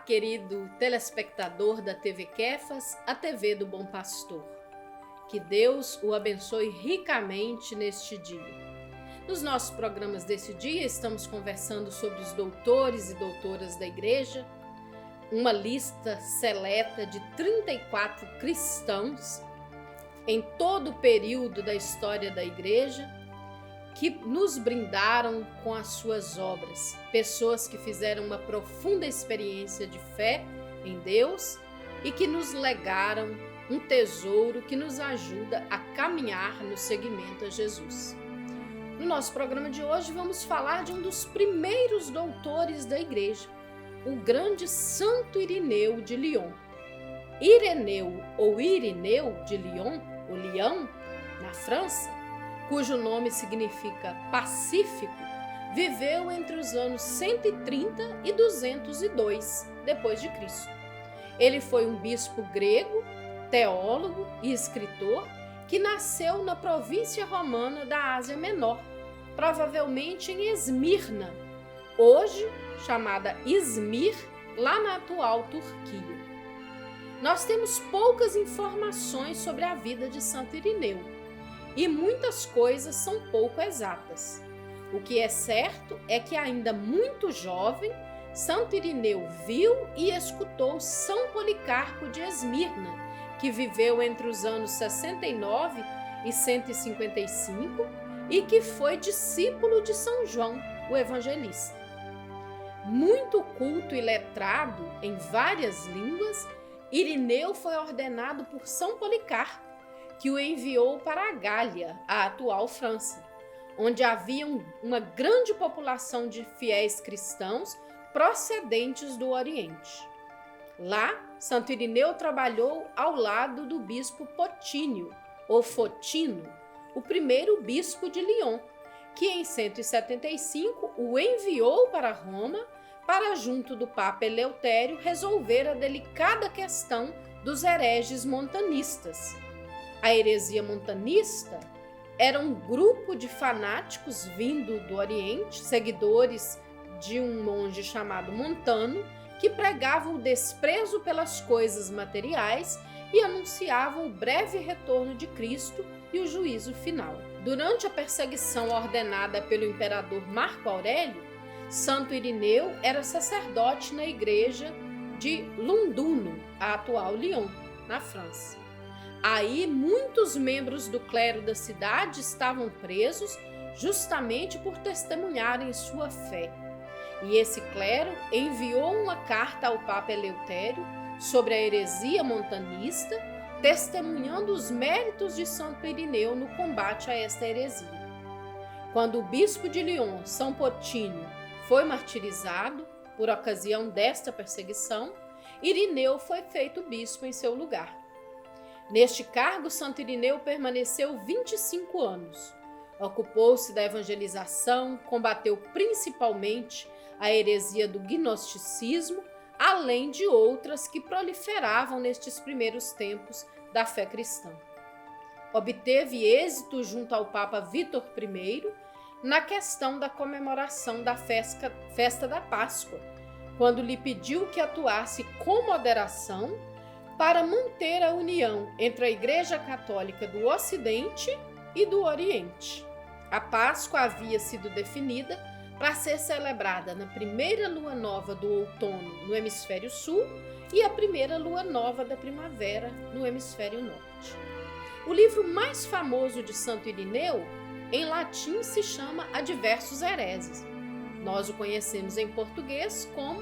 querido telespectador da TV Kefas, a TV do Bom Pastor. Que Deus o abençoe ricamente neste dia. Nos nossos programas desse dia, estamos conversando sobre os doutores e doutoras da igreja, uma lista seleta de 34 cristãos em todo o período da história da igreja, que nos brindaram com as suas obras, pessoas que fizeram uma profunda experiência de fé em Deus e que nos legaram um tesouro que nos ajuda a caminhar no seguimento a Jesus. No nosso programa de hoje vamos falar de um dos primeiros doutores da igreja, o grande Santo Irineu de Lyon. Ireneu ou Irineu de Lyon, ou Lyon, na França, cujo nome significa pacífico, viveu entre os anos 130 e 202 depois de Cristo. Ele foi um bispo grego, teólogo e escritor que nasceu na província romana da Ásia Menor, provavelmente em Esmirna, hoje chamada Izmir, lá na atual Turquia. Nós temos poucas informações sobre a vida de Santo Irineu e muitas coisas são pouco exatas. O que é certo é que ainda muito jovem, Santo Irineu viu e escutou São Policarpo de Esmirna, que viveu entre os anos 69 e 155 e que foi discípulo de São João, o evangelista. Muito culto e letrado em várias línguas, Irineu foi ordenado por São Policarpo, que o enviou para a Gália, a atual França, onde havia uma grande população de fiéis cristãos procedentes do Oriente. Lá, Santo Irineu trabalhou ao lado do bispo Potínio, ou Fotino, o primeiro bispo de Lyon, que em 175 o enviou para Roma para, junto do Papa Eleutério, resolver a delicada questão dos hereges montanistas. A heresia montanista era um grupo de fanáticos vindo do Oriente, seguidores de um monge chamado Montano, que pregavam o desprezo pelas coisas materiais e anunciavam o breve retorno de Cristo e o juízo final. Durante a perseguição ordenada pelo imperador Marco Aurélio, Santo Irineu era sacerdote na igreja de Lunduno, a atual Lyon, na França. Aí, muitos membros do clero da cidade estavam presos justamente por testemunharem sua fé. E esse clero enviou uma carta ao Papa Eleutério sobre a heresia montanista, testemunhando os méritos de Santo Irineu no combate a esta heresia. Quando o bispo de Lyon, São Potínio, foi martirizado por ocasião desta perseguição, Irineu foi feito bispo em seu lugar. Neste cargo, Santo Irineu permaneceu 25 anos. Ocupou-se da evangelização, combateu principalmente a heresia do gnosticismo, além de outras que proliferavam nestes primeiros tempos da fé cristã. Obteve êxito junto ao Papa Vítor I na questão da comemoração da festa da Páscoa, quando lhe pediu que atuasse com moderação para manter a união entre a Igreja Católica do Ocidente e do Oriente. A Páscoa havia sido definida para ser celebrada na primeira lua nova do outono no hemisfério sul e a primeira lua nova da primavera no hemisfério norte. O livro mais famoso de Santo Irineu, em latim, se chama Adversos Hereses. Nós o conhecemos em português como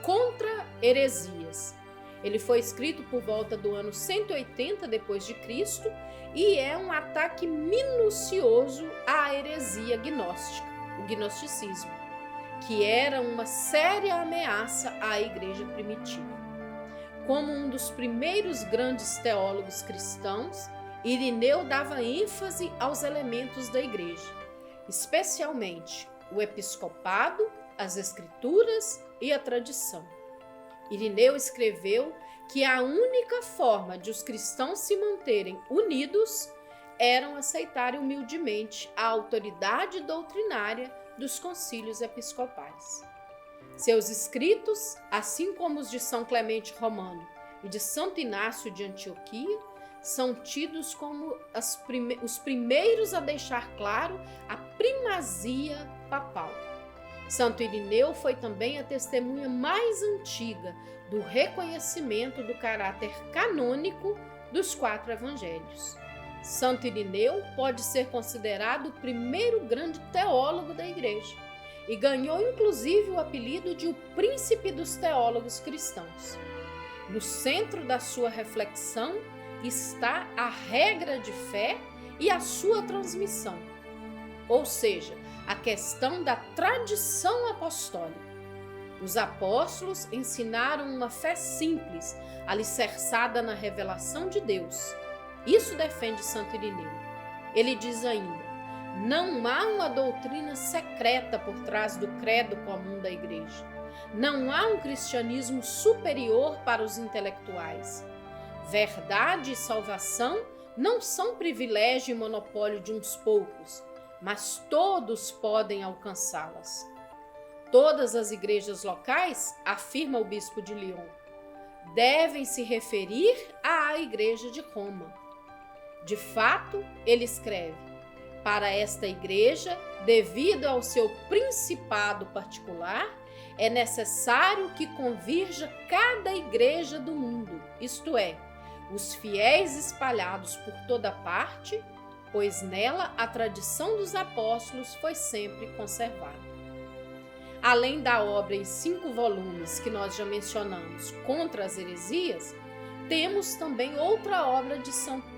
Contra Heresias. Ele foi escrito por volta do ano 180 depois de Cristo e é um ataque minucioso à heresia gnóstica, o gnosticismo, que era uma séria ameaça à igreja primitiva. Como um dos primeiros grandes teólogos cristãos, Irineu dava ênfase aos elementos da igreja, especialmente o episcopado, as escrituras e a tradição. Irineu escreveu que a única forma de os cristãos se manterem unidos era aceitarem humildemente a autoridade doutrinária dos concílios episcopais. Seus escritos, assim como os de São Clemente Romano e de Santo Inácio de Antioquia, são tidos como os primeiros a deixar claro a primazia papal. Santo Irineu foi também a testemunha mais antiga do reconhecimento do caráter canônico dos 4 evangelhos. Santo Irineu pode ser considerado o primeiro grande teólogo da Igreja e ganhou inclusive o apelido de o príncipe dos teólogos cristãos. No centro da sua reflexão está a regra de fé e a sua transmissão, ou seja, a questão da tradição apostólica. Os apóstolos ensinaram uma fé simples, alicerçada na revelação de Deus. Isso defende Santo Irineu. Ele diz ainda: não há uma doutrina secreta por trás do credo comum da Igreja. Não há um cristianismo superior para os intelectuais. Verdade e salvação não são privilégio e monopólio de uns poucos, mas todos podem alcançá-las. Todas as igrejas locais, afirma o bispo de Lyon, devem se referir à Igreja de Roma. De fato, ele escreve: para esta igreja, devido ao seu principado particular, é necessário que convirja cada igreja do mundo, isto é, os fiéis espalhados por toda parte, pois nela a tradição dos apóstolos foi sempre conservada. Além da obra em 5 volumes que nós já mencionamos, Contra as Heresias, temos também outra obra de Santo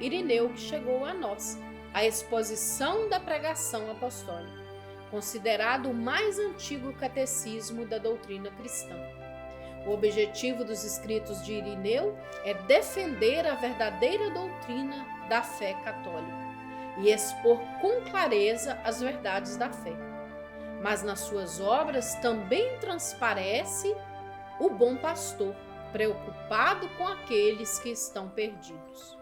Irineu que chegou a nós, a Exposição da Pregação Apostólica, considerado o mais antigo catecismo da doutrina cristã. O objetivo dos escritos de Irineu é defender a verdadeira doutrina da fé católica e expor com clareza as verdades da fé. Mas nas suas obras também transparece o bom pastor, preocupado com aqueles que estão perdidos.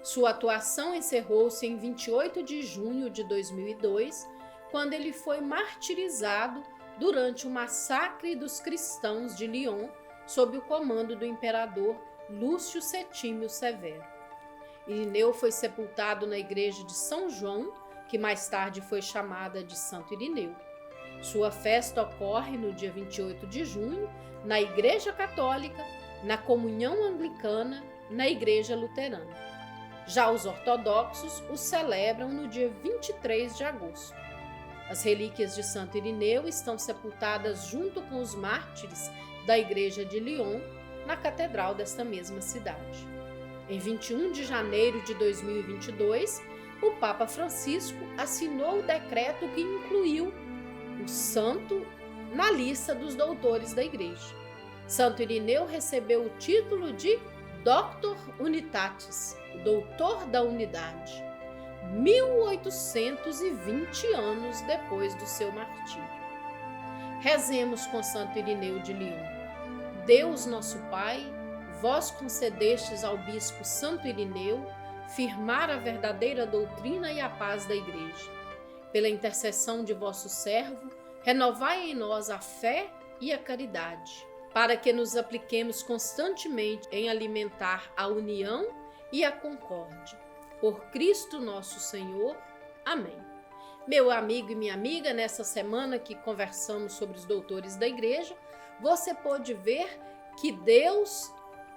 Sua atuação encerrou-se em 28 de junho de 2002, quando ele foi martirizado durante o massacre dos cristãos de Lyon, sob o comando do imperador Lúcio Setímio Severo. Irineu foi sepultado na igreja de São João, que mais tarde foi chamada de Santo Irineu. Sua festa ocorre no dia 28 de junho, na Igreja Católica, na Comunhão Anglicana, na Igreja Luterana. Já os ortodoxos o celebram no dia 23 de agosto. As relíquias de Santo Irineu estão sepultadas junto com os mártires da Igreja de Lyon, na catedral desta mesma cidade. Em 21 de janeiro de 2022, o Papa Francisco assinou o decreto que incluiu o santo na lista dos doutores da Igreja. Santo Irineu recebeu o título de Doctor Unitatis, doutor da unidade, 1820 anos depois do seu martírio. Rezemos com Santo Irineu de Lyon. Deus nosso Pai, vós concedestes ao bispo Santo Irineu firmar a verdadeira doutrina e a paz da Igreja. Pela intercessão de vosso servo, renovai em nós a fé e a caridade, para que nos apliquemos constantemente em alimentar a união e a concórdia. Por Cristo nosso Senhor. Amém. Meu amigo e minha amiga, nessa semana que conversamos sobre os doutores da Igreja, você pôde ver que Deus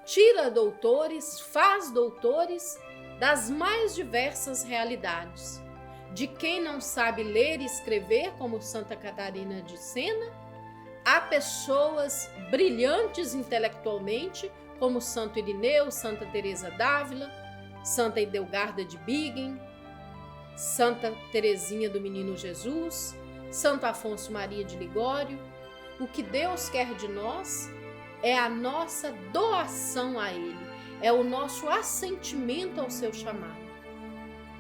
tira doutores, faz doutores das mais diversas realidades. De quem não sabe ler e escrever, como Santa Catarina de Sena, há pessoas brilhantes intelectualmente, como Santo Irineu, Santa Teresa d'Ávila, Santa Edelgarda de Bingen, Santa Teresinha do Menino Jesus, Santo Afonso Maria de Ligório. O que Deus quer de nós é a nossa doação a Ele, é o nosso assentimento ao seu chamado.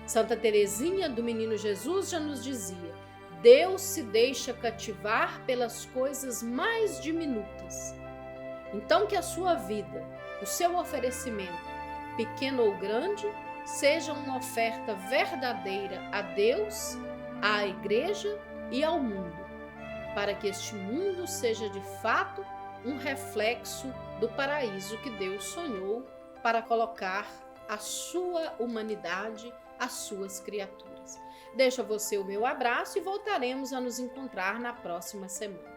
Santa Teresinha do Menino Jesus já nos dizia: Deus se deixa cativar pelas coisas mais diminutas. Então que a sua vida, o seu oferecimento, pequeno ou grande, seja uma oferta verdadeira a Deus, à Igreja e ao mundo. para que este mundo seja de fato um reflexo do paraíso que Deus sonhou para colocar a sua humanidade, as suas criaturas. Deixo a você o meu abraço e voltaremos a nos encontrar na próxima semana.